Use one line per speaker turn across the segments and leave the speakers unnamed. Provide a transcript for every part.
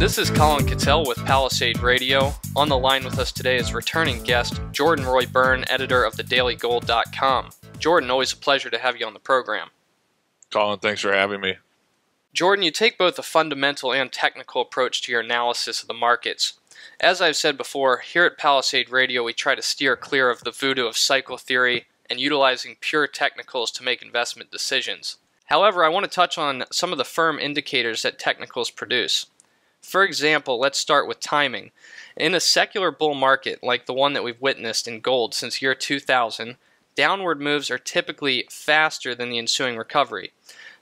This is Colin Cattell with Palisade Radio. On the line with us today is returning guest Jordan Roy Byrne, editor of thedailygold.com. Jordan, always a pleasure to have you on the program.
Colin, thanks for having me.
Jordan, you take both a fundamental and technical approach to your analysis of the markets. As I've said before, here at Palisade Radio we try to steer clear of the voodoo of cycle theory and utilizing pure technicals to make investment decisions. However, I want to touch on some of the firm indicators that technicals produce. For example, let's start with timing. In a secular bull market like the one that we've witnessed in gold since year 2000, downward moves are typically faster than the ensuing recovery.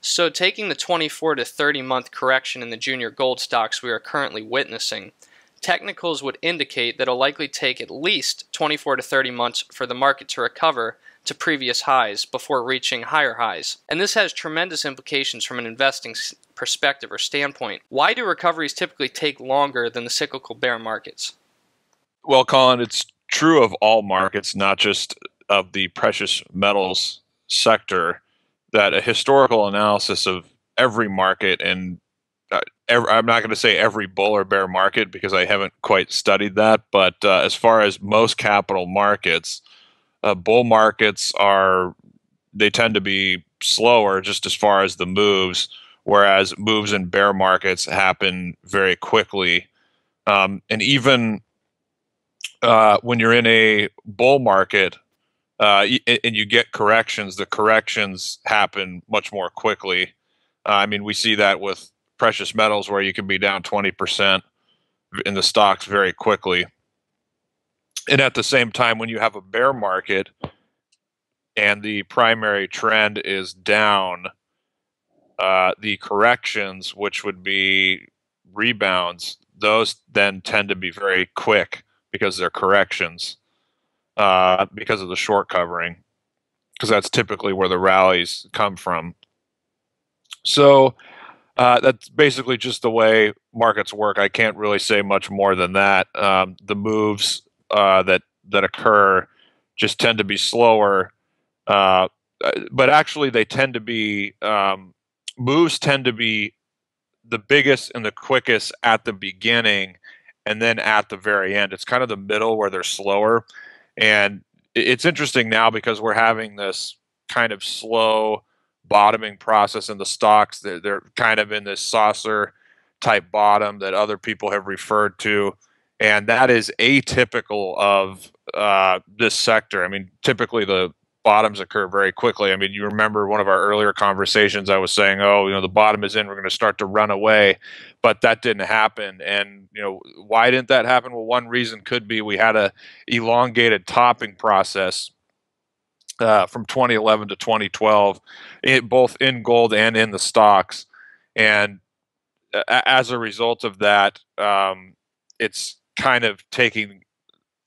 So taking the 24 to 30 month correction in the junior gold stocks we are currently witnessing, technicals would indicate that it'll likely take at least 24 to 30 months for the market to recover to previous highs before reaching higher highs. And this has tremendous implications from an investing perspective or standpoint. Why do recoveries typically take longer than the cyclical bear markets?
Well, Colin, it's true of all markets, not just of the precious metals sector, that a historical analysis of every market, and I'm not going to say every bull or bear market because I haven't quite studied that, but as far as most capital markets, bull markets they tend to be slower just as far as the moves, whereas moves in bear markets happen very quickly. And even when you're in a bull market and you get corrections, the corrections happen much more quickly. I mean, we see that with precious metals where you can be down 20% in the stocks very quickly. And at the same time, when you have a bear market and the primary trend is down, the corrections, which would be rebounds, those then tend to be very quick because they're corrections, because of the short covering, because that's typically where the rallies come from. So that's basically just the way markets work. I can't really say much more than that. The moves that occur just tend to be slower, but actually they tend to be moves tend to be the biggest and the quickest at the beginning, and then at the very end. It's kind of the middle where they're slower, and it's interesting now because we're having this kind of slow bottoming process in the stocks. They're kind of in this saucer type bottom that other people have referred to. And that is atypical of this sector. I mean, typically the bottoms occur very quickly. I mean, you remember one of our earlier conversations, I was saying, oh, the bottom is in, we're going to start to run away. But that didn't happen. And, why didn't that happen? Well, one reason could be we had a elongated topping process from 2011 to 2012, both in gold and in the stocks. And as a result of that, it's kind of taking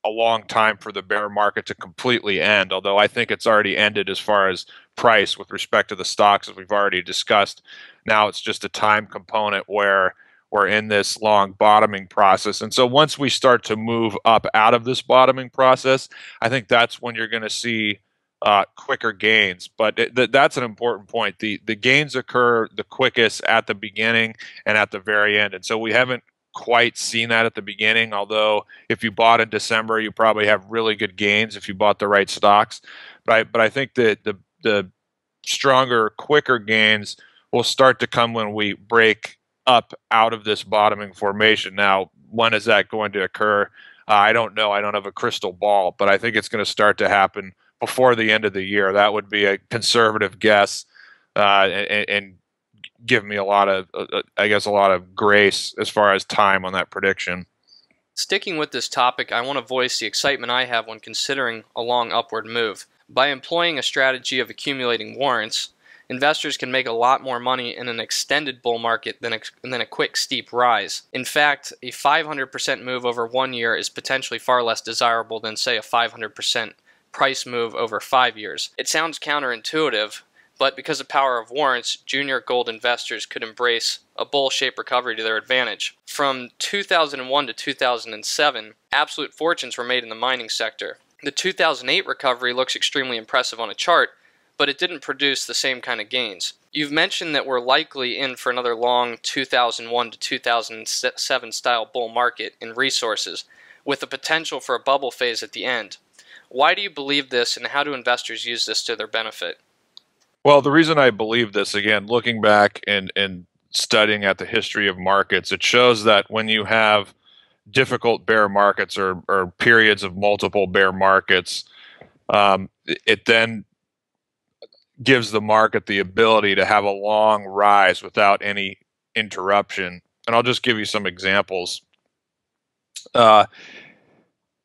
a long time for the bear market to completely end, although I think it's already ended as far as price with respect to the stocks, as we've already discussed. Now it's just a time component where we're in this long bottoming process. And so once we start to move up out of this bottoming process, I think that's when you're going to see quicker gains. But that's an important point. The gains occur the quickest at the beginning and at the very end. And so we haven't quite seen that at the beginning, although if you bought in December, you probably have really good gains if you bought the right stocks. But I think that the stronger, quicker gains will start to come when we break up out of this bottoming formation. Now, when is that going to occur? I don't know. I don't have a crystal ball, but I think it's going to start to happen before the end of the year. That would be a conservative guess, and give me a lot of grace as far as time on that prediction.
Sticking with this topic, I want to voice the excitement I have when considering a long upward move. By employing a strategy of accumulating warrants, investors can make a lot more money in an extended bull market than a quick steep rise. In fact, a 500% move over 1 year is potentially far less desirable than, say, a 500% price move over 5 years. It sounds counterintuitive, but because of the power of warrants, junior gold investors could embrace a bull-shaped recovery to their advantage. From 2001 to 2007, absolute fortunes were made in the mining sector. The 2008 recovery looks extremely impressive on a chart, but it didn't produce the same kind of gains. You've mentioned that we're likely in for another long 2001 to 2007 style bull market in resources, with the potential for a bubble phase at the end. Why do you believe this, and how do investors use this to their benefit?
Well, the reason I believe this, again, looking back and studying at the history of markets, it shows that when you have difficult bear markets or periods of multiple bear markets, it then gives the market the ability to have a long rise without any interruption. And I'll just give you some examples.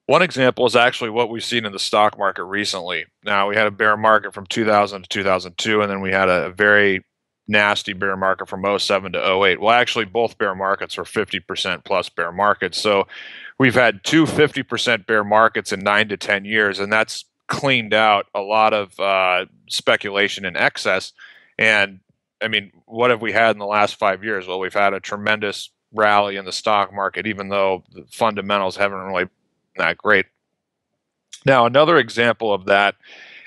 One example is actually what we've seen in the stock market recently. Now, we had a bear market from 2000 to 2002, and then we had a very nasty bear market from 07 to 08. Well, actually, both bear markets were 50% plus bear markets. So we've had two 50% bear markets in 9 to 10 years, and that's cleaned out a lot of speculation and excess. And I mean, what have we had in the last 5 years? Well, we've had a tremendous rally in the stock market, even though the fundamentals haven't really been that great. Now, another example of that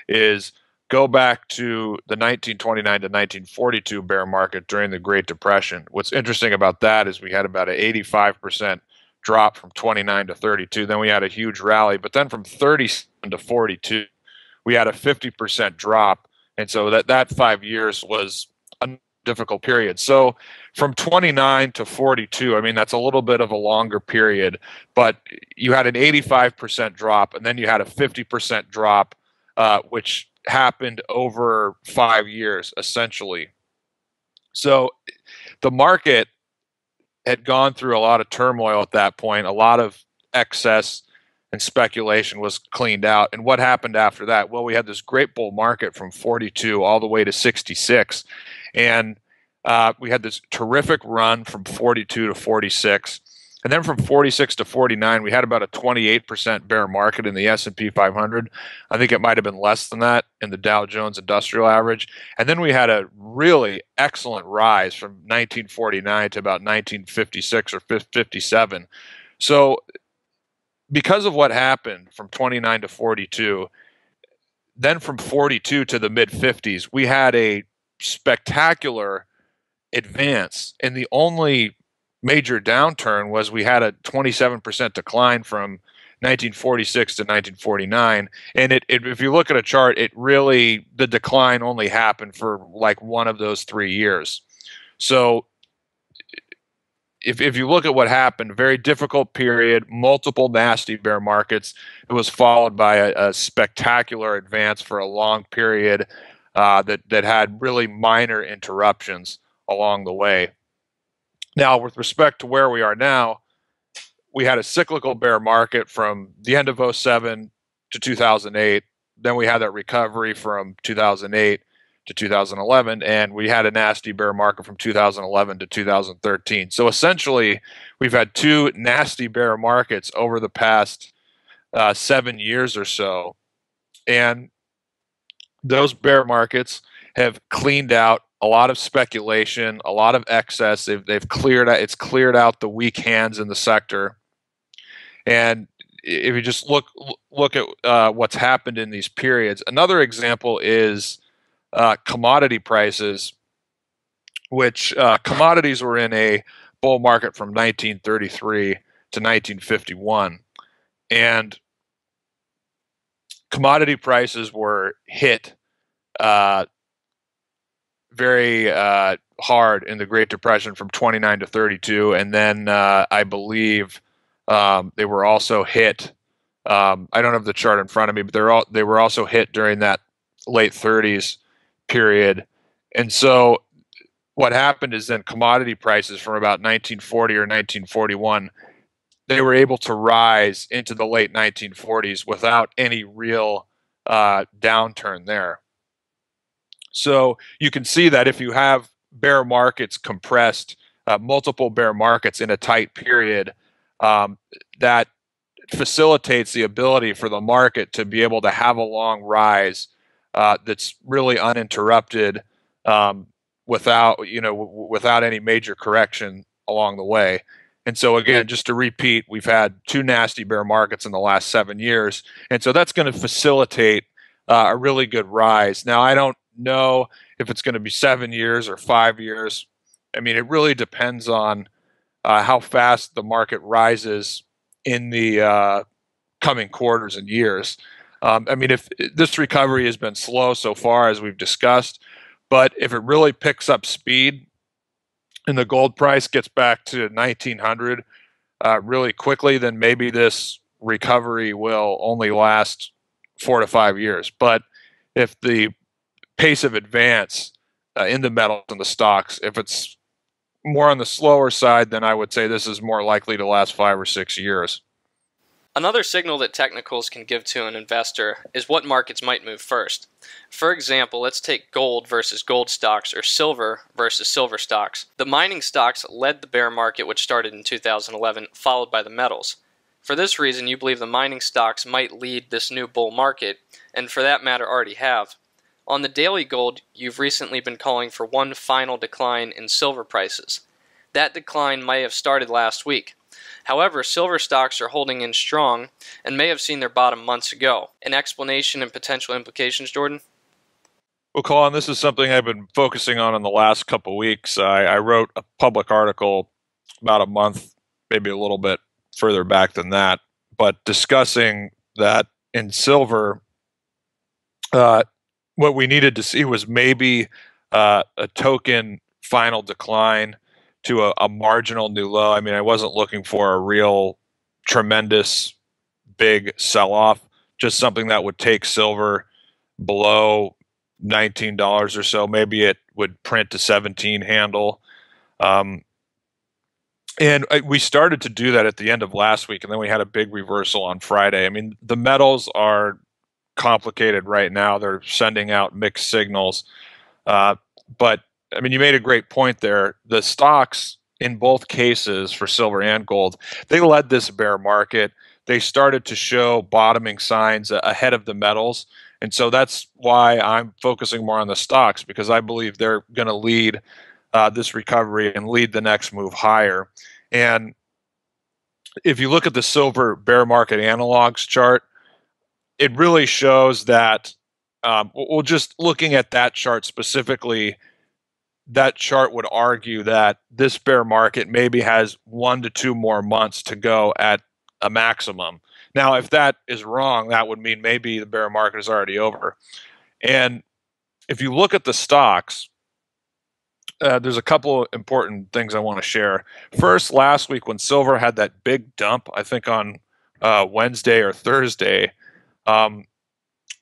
is go back to the 1929 to 1942 bear market during the Great Depression. What's interesting about that is we had about an 85% drop from 29 to 32. Then we had a huge rally, but then from 37 to 42, we had a 50% drop. And so that 5 years was a difficult period. So from 29 to 42, I mean, that's a little bit of a longer period, but you had an 85% drop, and then you had a 50% drop, which happened over 5 years, essentially. So the market had gone through a lot of turmoil at that point. A lot of excess and speculation was cleaned out. And what happened after that? Well, we had this great bull market from 42 all the way to 66. And we had this terrific run from 42 to 46. And then from 46 to 49, we had about a 28% bear market in the S&P 500. I think it might have been less than that in the Dow Jones Industrial Average. And then we had a really excellent rise from 1949 to about 1956 or 57. So because of what happened from 29 to 42, then from 42 to the mid-50s, we had a spectacular advance. And the only major downturn was we had a 27% decline from 1946 to 1949. And if you look at a chart, the decline only happened for like one of those 3 years. So if you look at what happened, very difficult period, multiple nasty bear markets. It was followed by a spectacular advance for a long period that had really minor interruptions along the way. Now, with respect to where we are now, we had a cyclical bear market from the end of 07 to 2008. Then we had that recovery from 2008 to 2011, and we had a nasty bear market from 2011 to 2013. So essentially, we've had two nasty bear markets over the past 7 years or so. And those bear markets have cleaned out a lot of speculation, a lot of excess. They've cleared out. It's cleared out the weak hands in the sector. And if you just look at what's happened in these periods, another example is commodity prices, which commodities were in a bull market from 1933 to 1951, and commodity prices were hit very hard in the Great Depression from 29 to 32, and then I believe they were also hit. I don't have the chart in front of me, but they were also hit during that late 30s period. And so what happened is then commodity prices from about 1940 or 1941, they were able to rise into the late 1940s without any real downturn there. So you can see that if you have bear markets compressed, multiple bear markets in a tight period, that facilitates the ability for the market to be able to have a long rise that's really uninterrupted, without any major correction along the way. And so again, just to repeat, we've had two nasty bear markets in the last 7 years, and so that's going to facilitate a really good rise. Now, I don't know if it's going to be 7 years or 5 years. I mean, it really depends on how fast the market rises in the coming quarters and years. I mean, if this recovery has been slow so far, as we've discussed, but if it really picks up speed and the gold price gets back to 1900 really quickly, then maybe this recovery will only last 4 to 5 years. But if the pace of advance in the metals and the stocks, if it's more on the slower side, then I would say this is more likely to last 5 or 6 years.
Another signal that technicals can give to an investor is what markets might move first. For example, let's take gold versus gold stocks or silver versus silver stocks. The mining stocks led the bear market, which started in 2011, followed by the metals. For this reason, you believe the mining stocks might lead this new bull market, and for that matter already have. On the daily gold, you've recently been calling for one final decline in silver prices. That decline may have started last week. However, silver stocks are holding in strong and may have seen their bottom months ago. An explanation and potential implications, Jordan?
Well, Colin, this is something I've been focusing on in the last couple of weeks. I wrote a public article about a month, maybe a little bit further back than that, but discussing that in silver, what we needed to see was maybe a token final decline to a marginal new low. I mean, I wasn't looking for a real tremendous big sell-off, just something that would take silver below $19 or so. Maybe it would print a 17 handle. And we started to do that at the end of last week, and then we had a big reversal on Friday. I mean, the metals are complicated right now. They're sending out mixed signals. But I mean, you made a great point there. The stocks in both cases for silver and gold, they led this bear market. They started to show bottoming signs ahead of the metals. And so that's why I'm focusing more on the stocks, because I believe they're going to lead this recovery and lead the next move higher. And if you look at the silver bear market analogs chart, it really shows that, well, just looking at that chart specifically, that chart would argue that this bear market maybe has 1 to 2 more months to go at a maximum. Now, if that is wrong, that would mean maybe the bear market is already over. And if you look at the stocks, there's a couple of important things I want to share. First, last week when silver had that big dump, I think on Wednesday or Thursday,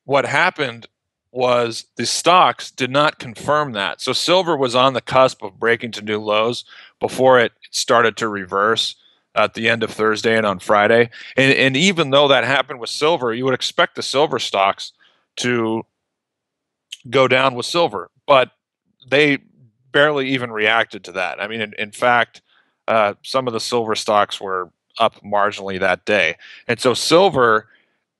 what happened was the stocks did not confirm that. So silver was on the cusp of breaking to new lows before it started to reverse at the end of Thursday and on Friday. And even though that happened with silver, you would expect the silver stocks to go down with silver, but they barely even reacted to that. I mean, in fact, some of the silver stocks were up marginally that day. And so silver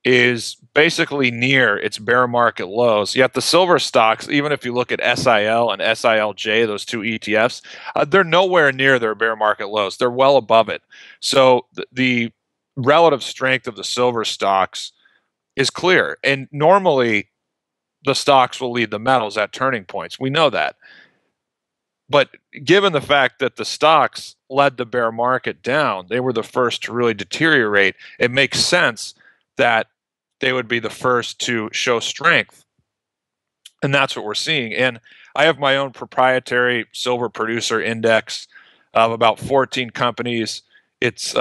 is basically near its bear market lows. Yet the silver stocks, even if you look at SIL and SILJ, those two ETFs, they're nowhere near their bear market lows. They're well above it. So the relative strength of the silver stocks is clear. And normally the stocks will lead the metals at turning points. We know that. But given the fact that the stocks led the bear market down, they were the first to really deteriorate, it makes sense that they would be the first to show strength. And that's what we're seeing. And I have my own proprietary silver producer index of about 14 companies. It's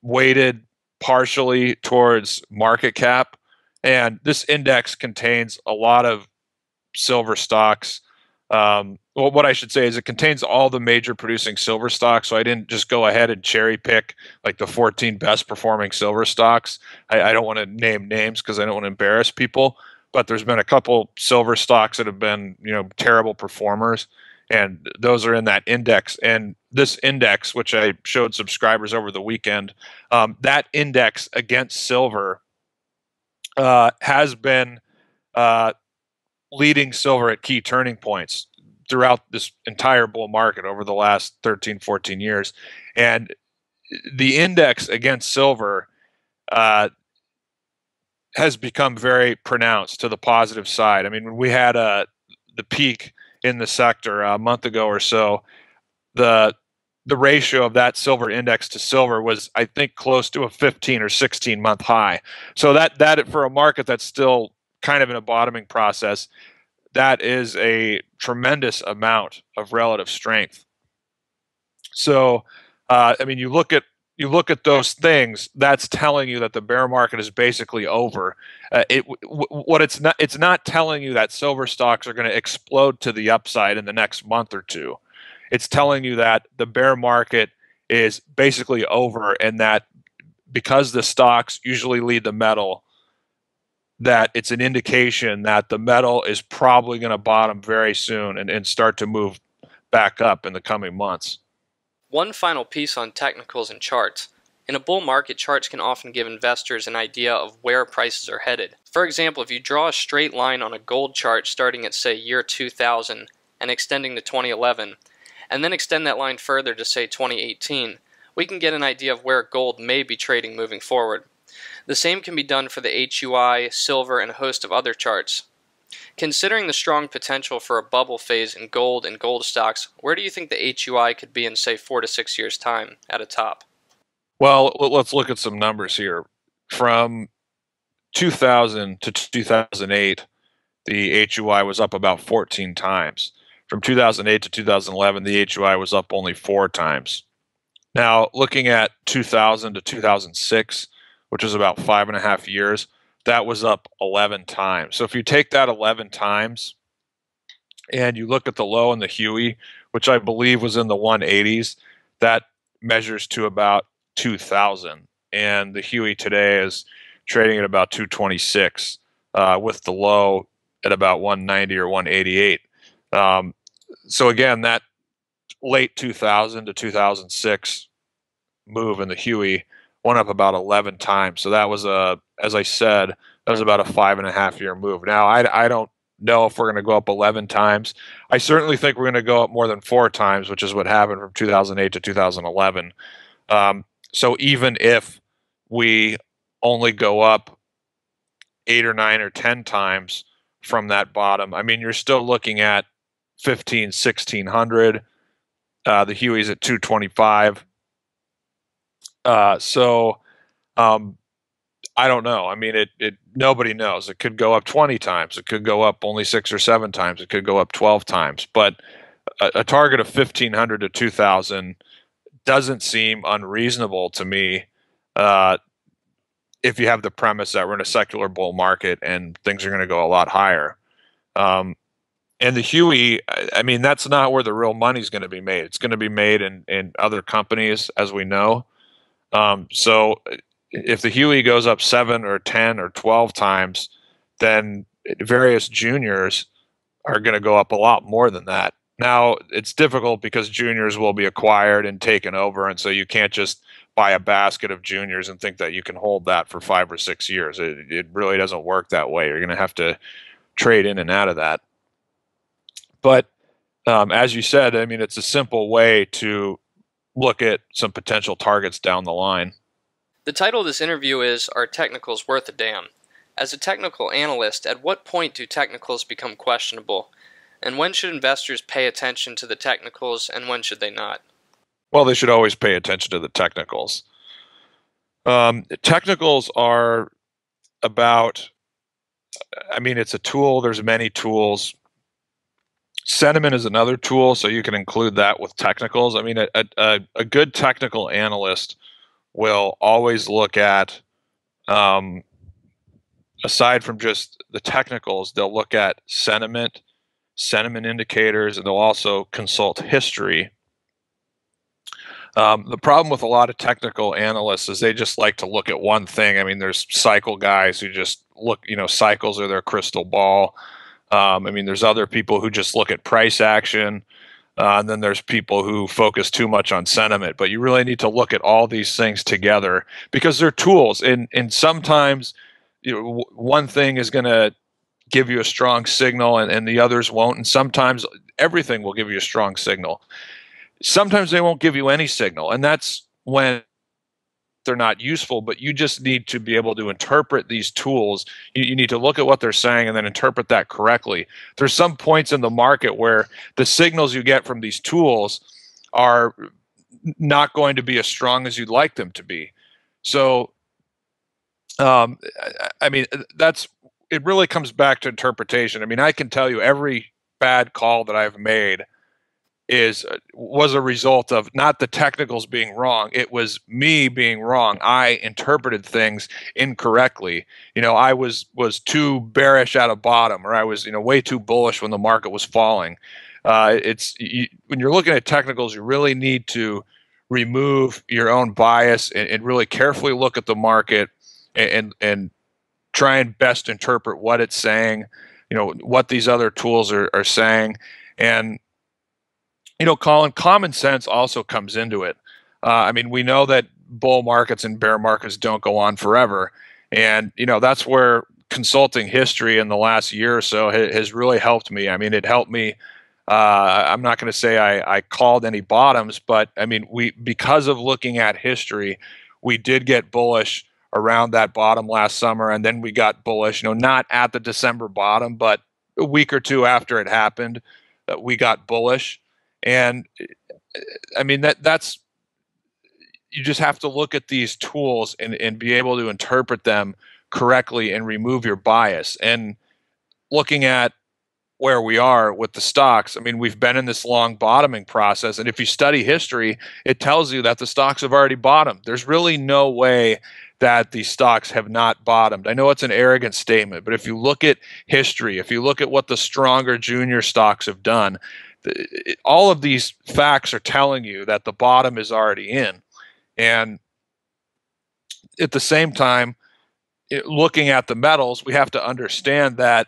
weighted partially towards market cap. And this index contains a lot of silver stocks. Well, what I should say is it contains all the major producing silver stocks. So I didn't just go ahead and cherry pick like the 14 best performing silver stocks. I don't want to name names because I don't want to embarrass people, but there's been a couple silver stocks that have been, terrible performers, and those are in that index. And this index, which I showed subscribers over the weekend, that index against silver has been leading silver at key turning points throughout this entire bull market over the last 13, 14 years. And the index against silver has become very pronounced to the positive side. I mean, when we had the peak in the sector a month ago or so, the ratio of that silver index to silver was, I think, close to a 15 or 16 month high. So that for a market that's still kind of in a bottoming process, that is a tremendous amount of relative strength. So, I mean, you look at those things. That's telling you that the bear market is basically over. It's not telling you that silver stocks are going to explode to the upside in the next month or two. It's telling you that the bear market is basically over, and that because the stocks usually lead the metal, that it's an indication that the metal is probably going to bottom very soon and start to move back up in the coming months.
One final piece on technicals and charts. In a bull market, charts can often give investors an idea of where prices are headed. For example, if you draw a straight line on a gold chart starting at, say, year 2000 and extending to 2011, and then extend that line further to, say, 2018, we can get an idea of where gold may be trading moving forward. The same can be done for the HUI, silver, and a host of other charts. Considering the strong potential for a bubble phase in gold and gold stocks, where do you think the HUI could be in, say, 4 to 6 years' time at a top?
Well, let's look at some numbers here. From 2000 to 2008, the HUI was up about 14 times. From 2008 to 2011, the HUI was up only 4 times. Now, looking at 2000 to 2006, which is about 5.5 years, that was up 11 times. So if you take that 11 times and you look at the low in the Huey, which I believe was in the 180s, that measures to about 2,000. And the Huey today is trading at about 226, with the low at about 190 or 188. So again, that late 2000 to 2006 move in the Huey went up about 11 times. So that was as I said, that was about a 5.5 year move. Now, I don't know if we're going to go up 11 times. I certainly think we're going to go up more than 4 times, which is what happened from 2008 to 2011. So even if we only go up 8 or 9 or 10 times from that bottom, I mean, you're still looking at 1,600. The Huey's at 225. I don't know. I mean, nobody knows. It could go up 20 times. It could go up only 6 or 7 times. It could go up 12 times. But a target of 1,500 to 2,000 doesn't seem unreasonable to me, if you have the premise that we're in a secular bull market and things are going to go a lot higher. And the Huey, I mean, that's not where the real money's going to be made. It's going to be made in other companies, as we know. So if the Huey goes up 7 or 10 or 12 times, then various juniors are going to go up a lot more than that. Now, it's difficult because juniors will be acquired and taken over, and so you can't just buy a basket of juniors and think that you can hold that for 5 or 6 years. It really doesn't work that way. You're going to have to trade in and out of that. But as you said, I mean, it's a simple way to look at some potential targets down the line.
The title of this interview is, Are Technicals Worth a Damn? As a technical analyst, at what point do technicals become questionable? And when should investors pay attention to the technicals, and when should they not?
Well, they should always pay attention to the technicals. Technicals are about, I mean, it's a tool. There's many tools. Sentiment is another tool, so you can include that with technicals. I mean, a good technical analyst will always look at, aside from just the technicals, they'll look at sentiment indicators, and they'll also consult history. The problem with a lot of technical analysts is they just like to look at one thing. I mean, there's cycle guys who just look, cycles are their crystal ball. I mean, there's other people who just look at price action. And then there's people who focus too much on sentiment. But you really need to look at all these things together because they're tools. And sometimes one thing is going to give you a strong signal and the others won't. And sometimes everything will give you a strong signal. Sometimes they won't give you any signal. And that's when they're not useful, but you just need to be able to interpret these tools. You need to look at what they're saying and then interpret that correctly. There's some points in the market where the signals you get from these tools are not going to be as strong as you'd like them to be. So, I mean, it really comes back to interpretation. I mean, I can tell you every bad call that I've made was a result of not the technicals being wrong. It was me being wrong. I interpreted things incorrectly. I was too bearish at a bottom, or I was way too bullish when the market was falling. When you're looking at technicals, you really need to remove your own bias and really carefully look at the market and try and best interpret what it's saying, what these other tools are saying. And Colin, common sense also comes into it. I mean, we know that bull markets and bear markets don't go on forever. And, that's where consulting history in the last year or so has really helped me. I mean, it helped me. I'm not going to say I called any bottoms, but I mean, because of looking at history, we did get bullish around that bottom last summer. And then we got bullish, not at the December bottom, but a week or two after it happened, we got bullish. And I mean, that's you just have to look at these tools and be able to interpret them correctly and remove your bias. And looking at where we are with the stocks, I mean, we've been in this long bottoming process. And if you study history, it tells you that the stocks have already bottomed. There's really no way that these stocks have not bottomed. I know it's an arrogant statement, but if you look at history, if you look at what the stronger junior stocks have done, all of these facts are telling you that the bottom is already in. And at the same time, looking at the metals, we have to understand that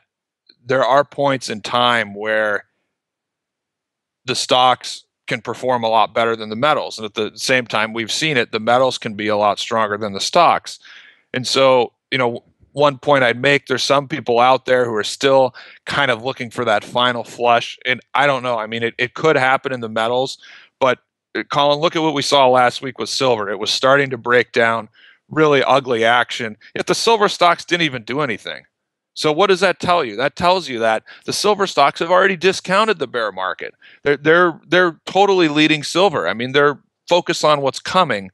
there are points in time where the stocks can perform a lot better than the metals. And at the same time, we've seen it, the metals can be a lot stronger than the stocks. And so, one point I'd make, there's some people out there who are still kind of looking for that final flush. And I don't know. I mean, it could happen in the metals, but Colin, look at what we saw last week with silver. It was starting to break down, really ugly action. Yet the silver stocks didn't even do anything. So what does that tell you? That tells you that the silver stocks have already discounted the bear market. They're totally leading silver. I mean, they're focused on what's coming.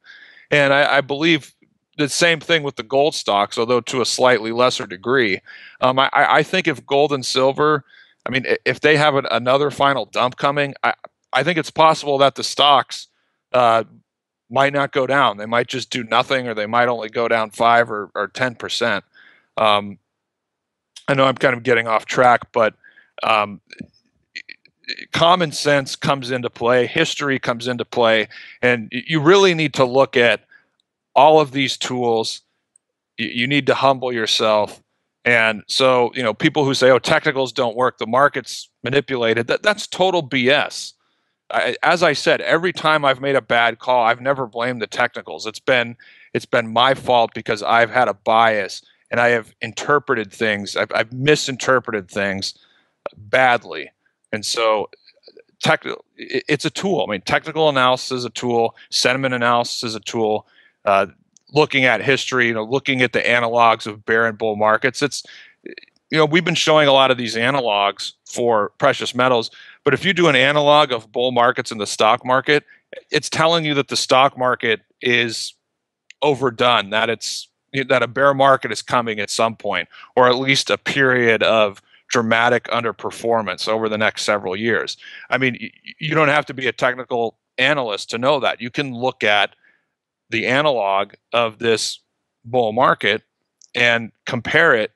And I believe the same thing with the gold stocks, although to a slightly lesser degree. I think if gold and silver, I mean, if they have another final dump coming, I think it's possible that the stocks might not go down. They might just do nothing, or they might only go down 5 or 10%. I know I'm kind of getting off track, but common sense comes into play, history comes into play, and you really need to look at all of these tools. You need to humble yourself. And so, people who say, oh, technicals don't work, the market's manipulated, that's total BS. As I said, every time I've made a bad call, I've never blamed the technicals. It's been my fault because I've had a bias and I have interpreted things. I've misinterpreted things badly. And so it's a tool. I mean, technical analysis is a tool. Sentiment analysis is a tool. Looking at history, looking at the analogs of bear and bull markets. It's, we've been showing a lot of these analogs for precious metals, but if you do an analog of bull markets in the stock market, it's telling you that the stock market is overdone, that a bear market is coming at some point, or at least a period of dramatic underperformance over the next several years. I mean, you don't have to be a technical analyst to know that. You can look at the analog of this bull market and compare it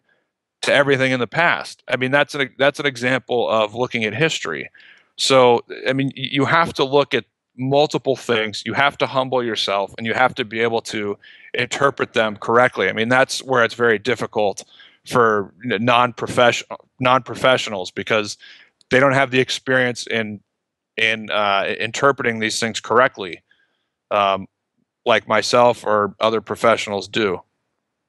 to everything in the past. I mean, that's an example of looking at history. So, I mean, you have to look at multiple things. You have to humble yourself, and you have to be able to interpret them correctly. I mean, that's where it's very difficult for non-professionals, because they don't have the experience in interpreting these things correctly, like myself or other professionals do.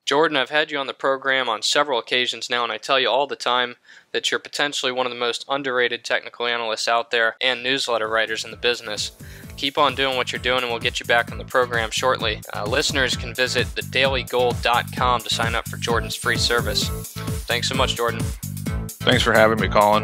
Jordan, I've had you on the program on several occasions now, and I tell you all the time that you're potentially one of the most underrated technical analysts out there and newsletter writers in the business. keep on doing what you're doing, and we'll get you back on the program shortly. Listeners can visit thedailygold.com to sign up for Jordan's free service. Thanks so much, Jordan.
Thanks for having me, Colin.